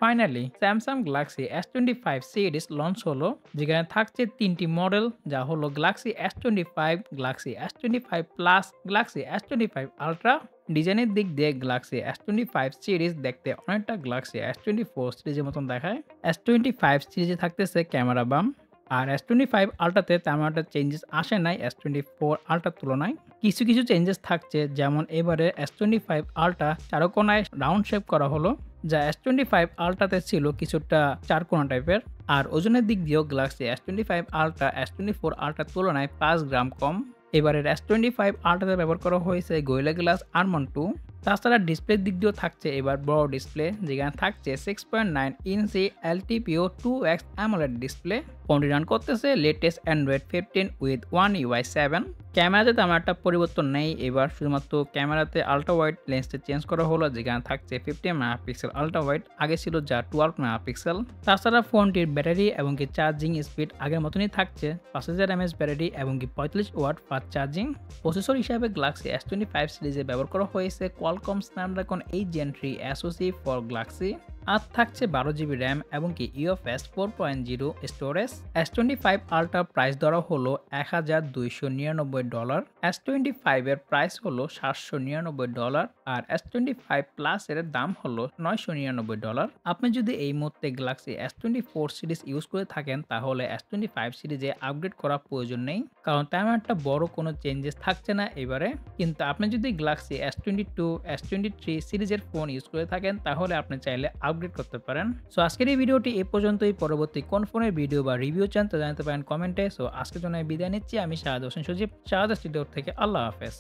Finally Samsung Galaxy S25 series launch হলো, যেখানে থাকছে ৩টি মডেল, যা হলো Galaxy S25, Galaxy S25 plus, Galaxy S25 ultra. ডিজাইনের দিক দিয়ে গ্যালাক্সি S25 সিরিজ দেখতে অনেকটা গ্যালাক্সি S24 সিরিজের মতন দেখায়। S25 সিরিজে থাকতেছে ক্যামেরা বাম, আর S25 আল্ট্রাতে তেমন একটা চেঞ্জেস আসে নাই S24 আল্ট্রার তুলনায়। কিছু চেঞ্জেস থাকছে, যেমন এবারে S25 আল্ট্রা চারকোনায় রাউন্ড শেপ করা হলো, যা S25 আল্ট্রাতে ছিল কিছুটা চারকোনা টাইপের। আর ওজনের দিক দিয়েও গ্যালাক্সি S25 আল্ট্রা S24 আল্ট্রার তুলনায় ৫ গ্রাম কম। এবারের S25 আল্ট্রাতে ব্যবহার করা হয়েছে গোরিলা গ্লাস আরমন 2। তাছাড়া ডিসপ্লের দিক দিয়েও থাকছে এবার বড় ডিসপ্লে, যেখানে থাকছে 6.9 ইঞ্চি LTPO 2X AMOLED ডিসপ্লে। ফোনটি রান করতেছে latest Android 15 with One UI 7। ক্যামেরাতে তেমন একটা পরিবর্তন নেই, এবার শুধুমাত্র ক্যামেরাতে আল্ট্রা ওয়াইড লেন্সটা চেঞ্জ করা হলো, যেখানে থাকছে 50 মেগাপিক্সেল আল্ট্রা ওয়াইড, আগে ছিল যা 12 মেগাপিক্সেল। তাছাড়া ফোনটির ব্যাটারি এবং চার্জিং স্পিড আগের মতনই থাকছে, 5000 mAh ব্যাটারি এবং 45 ওয়াট ফাস্ট চার্জিং। প্রসেসর হিসাবে গ্যালাক্সি S25 সিরিজে ব্যবহার করা হয়েছে Qualcomm Snapdragon 8 Gen 3 SoC for Galaxy, আর থাকছে 12GB র্যাম এবং UFS 4.0 storage. S25 ultra price ধরা হলো $1299, S25 এর প্রাইস হলো $799, আর S25 প্লাস এর দাম হলো $999। আপনি যদি এই মুহূর্তে গ্যালাক্সি S24 সিরিজ ইউজ করে থাকেন, তাহলে S25 সিরিজে আপগ্রেড করার প্রয়োজন নেই, কারণ তেমন একটা বড় কোনো চেঞ্জেস থাকছে না এবারে। কিন্তু আপনি যদি গ্যালাক্সি S22, S23 সিরিজের ফোন ইউজ করে থাকেন, তাহলে আপনি চাইলে আপগ্রেড করতে পারেন। সো আজকের এই ভিডিওটি এ পর্যন্তই। পরবর্তী কোন ফোনের ভিডিও বা রিভিউ চান তা জানাতে পারেন কমেন্টে। সো আজকের জন্য বিদায় নিচ্ছি। আমি শাহাদ হোসেন সজীব, শাহাদ স্টুডিও থেকে। আল্লাহ হাফেজ।